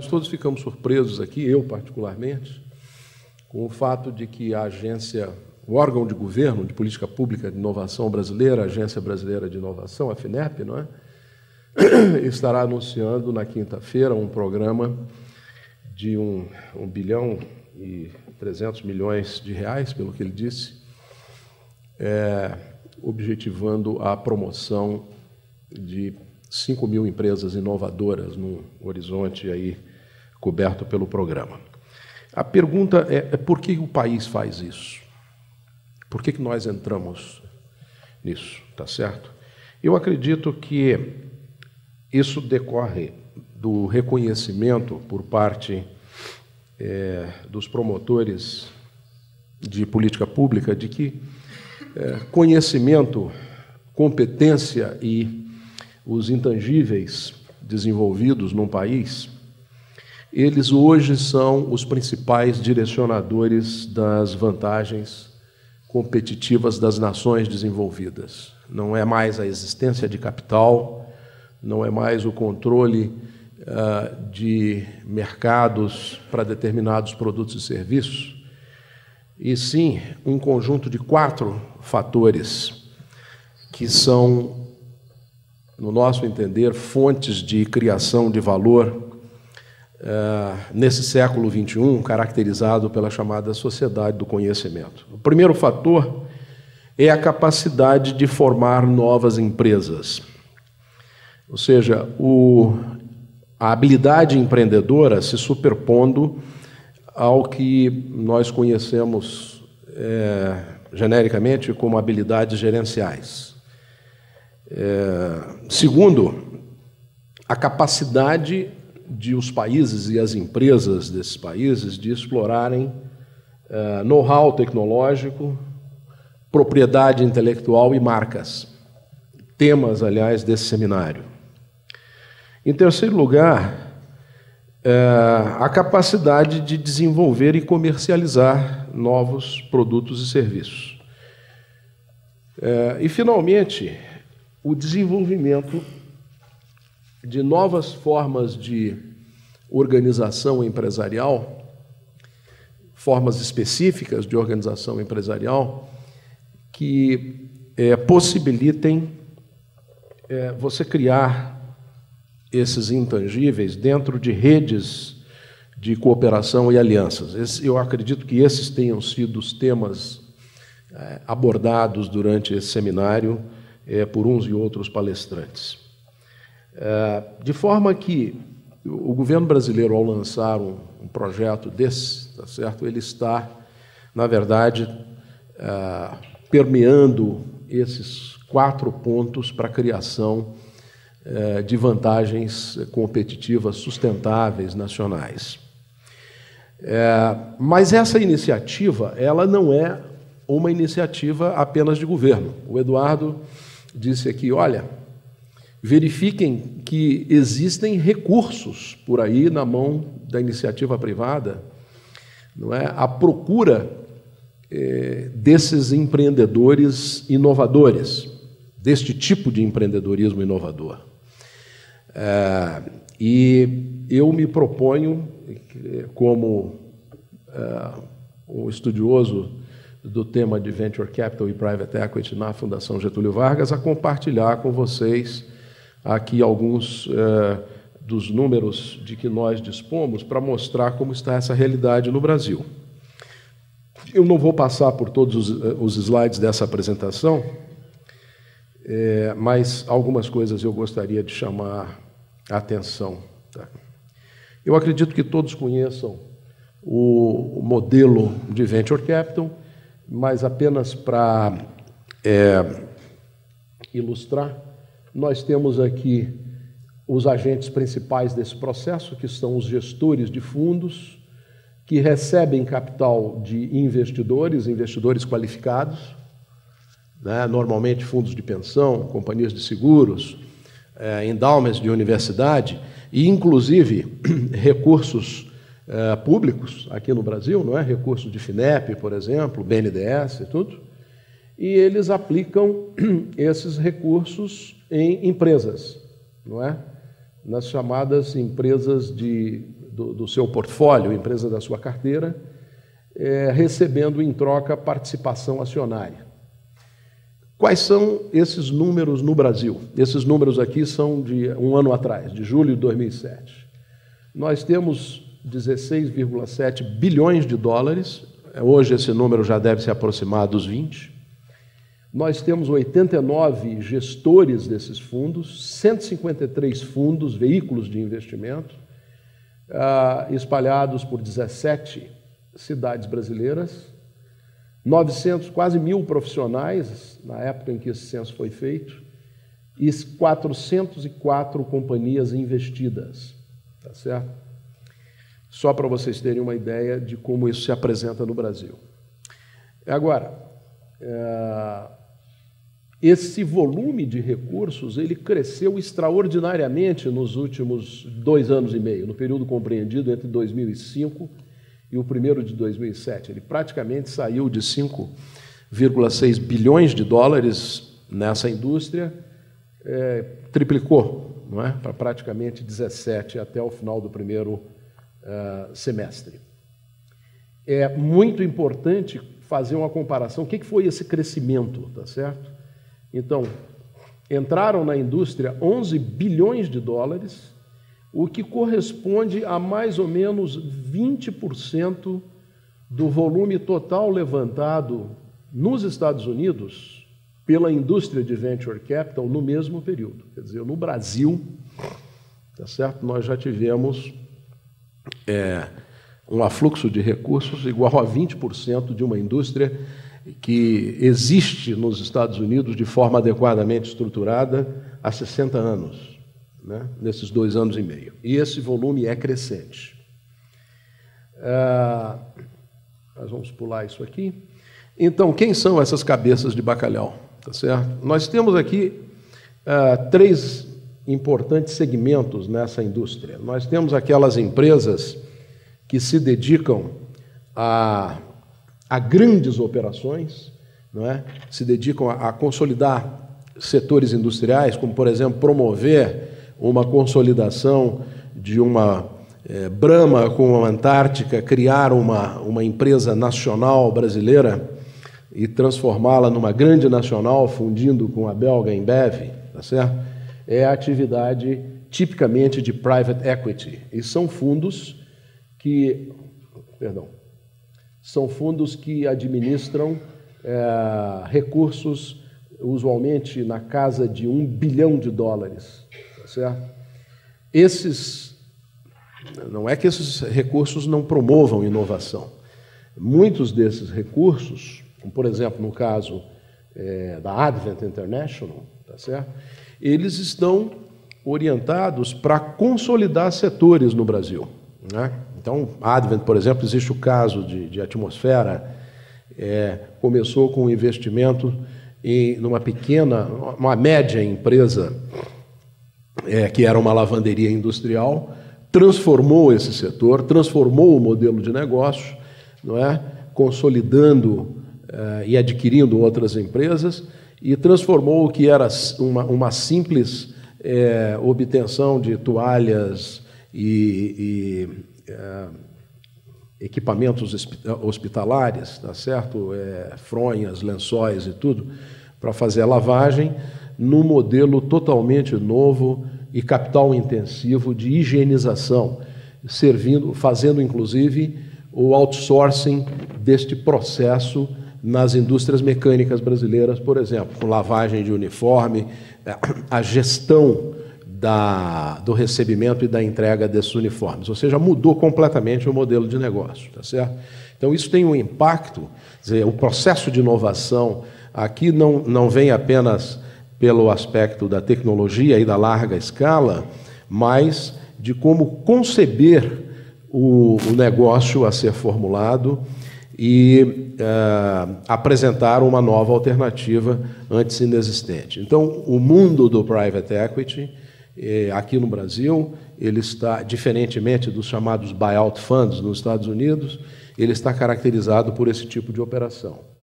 Nós todos ficamos surpresos aqui, eu particularmente, com o fato de que a agência, o órgão de governo de política pública de inovação brasileira, a Agência Brasileira de Inovação, a FINEP, não é? Estará anunciando na quinta-feira um programa de 1 bilhão e 300 milhões de reais, pelo que ele disse, objetivando a promoção de 5 mil empresas inovadoras num horizonte aí coberto pelo programa. A pergunta é por que o país faz isso? Por que nós entramos nisso, tá certo? Eu acredito que isso decorre do reconhecimento por parte dos promotores de política pública de que conhecimento, competência e os intangíveis desenvolvidos num país, eles hoje são os principais direcionadores das vantagens competitivas das nações desenvolvidas. Não é mais a existência de capital, não é mais o controle de mercados para determinados produtos e serviços, e sim um conjunto de 4 fatores que são, no nosso entender, fontes de criação de valor nesse século XXI, caracterizado pela chamada sociedade do conhecimento. O primeiro fator é a capacidade de formar novas empresas, ou seja, a habilidade empreendedora se superpondo ao que nós conhecemos genericamente como habilidades gerenciais. Segundo, a capacidade de os países e as empresas desses países de explorarem know-how tecnológico, propriedade intelectual e marcas, temas, aliás, desse seminário. Em terceiro lugar, a capacidade de desenvolver e comercializar novos produtos e serviços. E, finalmente, o desenvolvimento de novas formas de organização empresarial, formas específicas de organização empresarial, que possibilitem você criar esses intangíveis dentro de redes de cooperação e alianças. Eu acredito que esses tenham sido os temas abordados durante esse seminário por uns e outros palestrantes. De forma que o governo brasileiro, ao lançar um projeto desse, tá certo? Ele está, na verdade, permeando esses 4 pontos para a criação de vantagens competitivas sustentáveis nacionais. Mas essa iniciativa, ela não é uma iniciativa apenas de governo. O Eduardo disse aqui, olha, verifiquem que existem recursos por aí na mão da iniciativa privada, não é? A procura desses empreendedores inovadores, deste tipo de empreendedorismo inovador. E eu me proponho, como um estudioso do tema de Venture Capital e Private Equity na Fundação Getúlio Vargas, a compartilhar com vocês aqui alguns dos números de que nós dispomos para mostrar como está essa realidade no Brasil. Eu não vou passar por todos os slides dessa apresentação, mas algumas coisas eu gostaria de chamar a atenção. Tá? Eu acredito que todos conheçam o modelo de Venture Capital, mas apenas para ilustrar, nós temos aqui os agentes principais desse processo, que são os gestores de fundos, que recebem capital de investidores qualificados, né, normalmente fundos de pensão, companhias de seguros, endowments de universidade, e, inclusive, recursos públicos aqui no Brasil, não é? Recursos de FINEP, por exemplo, BNDES e tudo, e eles aplicam esses recursos em empresas, não é? Nas chamadas empresas do seu portfólio, empresa da sua carteira, recebendo em troca participação acionária. Quais são esses números no Brasil? Esses números aqui são de um ano atrás, de julho de 2007. Nós temos 16,7 bilhões de dólares, hoje esse número já deve se aproximar dos 20. Nós temos 89 gestores desses fundos, 153 fundos, veículos de investimento, espalhados por 17 cidades brasileiras, 900, quase 1.000 profissionais, na época em que esse censo foi feito, e 404 companhias investidas, tá certo? Só para vocês terem uma ideia de como isso se apresenta no Brasil. Agora, esse volume de recursos, ele cresceu extraordinariamente nos últimos 2 anos e meio, no período compreendido entre 2005 e o primeiro de 2007. Ele praticamente saiu de 5,6 bilhões de dólares nessa indústria, triplicou, não é? Para praticamente 17 até o final do primeiro semestre. É muito importante fazer uma comparação. O que foi esse crescimento, tá certo? Então, entraram na indústria 11 bilhões de dólares, o que corresponde a mais ou menos 20% do volume total levantado nos Estados Unidos pela indústria de venture capital no mesmo período. Quer dizer, no Brasil, tá certo? Nós já tivemos um afluxo de recursos igual a 20% de uma indústria que existe nos Estados Unidos de forma adequadamente estruturada há 60 anos. Né, nesses 2 anos e meio. E esse volume é crescente. Nós vamos pular isso aqui. Então, quem são essas cabeças de bacalhau? Tá certo? Nós temos aqui 3 importantes segmentos nessa indústria. Nós temos aquelas empresas que se dedicam a grandes operações, não é? Se dedicam a consolidar setores industriais, como, por exemplo, promover uma consolidação de uma Brahma com a Antártica, criar uma empresa nacional brasileira e transformá-la numa grande nacional, fundindo com a belga Embev, tá certo? É a atividade tipicamente de private equity. E são fundos que administram recursos usualmente na casa de $1 bilhão, tá certo? Não é que esses recursos não promovam inovação. Muitos desses recursos, como por exemplo no caso da Advent International, tá certo? Eles estão orientados para consolidar setores no Brasil, né? Então, a Advent, por exemplo, existe o caso de Atmosfera, começou com um investimento numa média empresa que era uma lavanderia industrial, transformou esse setor, transformou o modelo de negócio, não é? Consolidando e adquirindo outras empresas, e transformou o que era uma simples obtenção de toalhas e equipamentos hospitalares, tá certo? Fronhas, lençóis e tudo, para fazer a lavagem, num modelo totalmente novo e capital intensivo de higienização, fazendo inclusive o outsourcing deste processo nas indústrias mecânicas brasileiras, por exemplo, com lavagem de uniforme, a gestão do recebimento e da entrega desses uniformes, ou seja, mudou completamente o modelo de negócio, tá certo? Então, isso tem um impacto, quer dizer, o processo de inovação aqui não vem apenas pelo aspecto da tecnologia e da larga escala, mas de como conceber o negócio a ser formulado e apresentar uma nova alternativa antes inexistente. Então, o mundo do private equity, aqui no Brasil, ele está, diferentemente dos chamados buyout funds nos Estados Unidos, ele está caracterizado por esse tipo de operação.